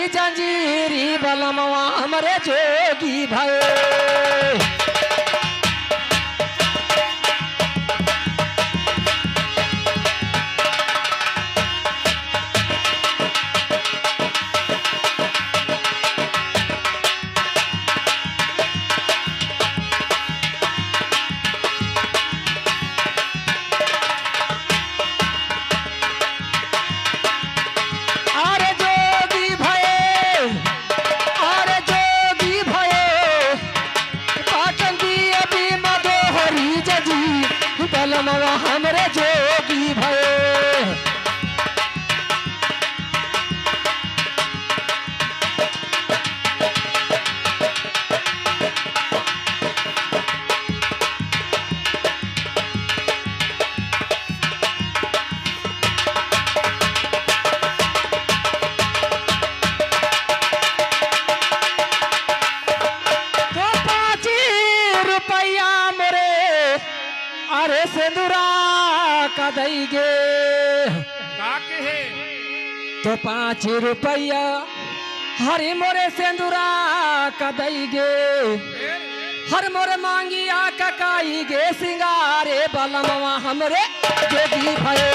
जंजीरी बलमवा हमरे जोगी भाई। बलमवा हमरे जोगी भये। तो 5 रुपया मोरे अरे सिंदूरा का दईगे तो 5 रुपया हरे मोरे सिंदूरा का दईगे। हर मोरे मांगिया ककाई गे सिंगारे बलमवा हमरे जोगी भये।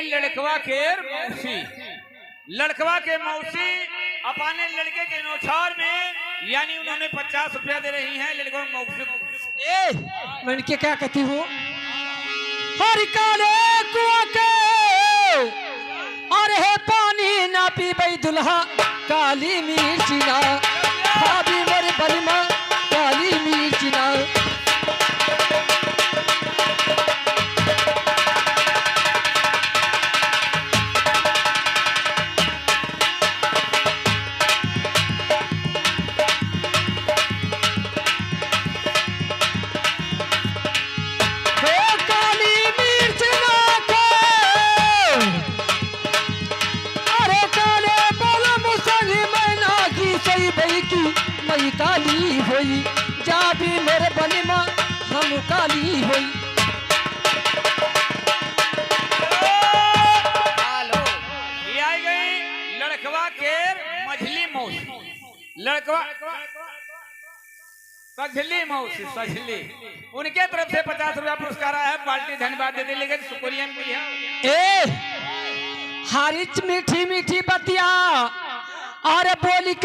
लड़कवा के मौसी, लड़कवा के मौसी अपने लड़के के नौछार में यानी उन्होंने 50 रुपया दे रही हैं लड़कों मौसी। मैं क्या कहती हूँ हर काले कुआं के अरे पानी ना पीबई दुल्हा काली मिर्ची ना भाभी मेरे बलिमा काली मिर्ची ना। मई काली होई जा भी मेरे बलिमा हम काली होई। ये आई गई लड़कवा के मझली मौसी, लड़कवा सजली मौसी सजली उनके तरफ से 50 रुपया पुरस्कार आया है। पार्टी धन्यवाद देती लेकिन शुक्रिया भी है। हारिच मीठी मीठी बतिया और बोली के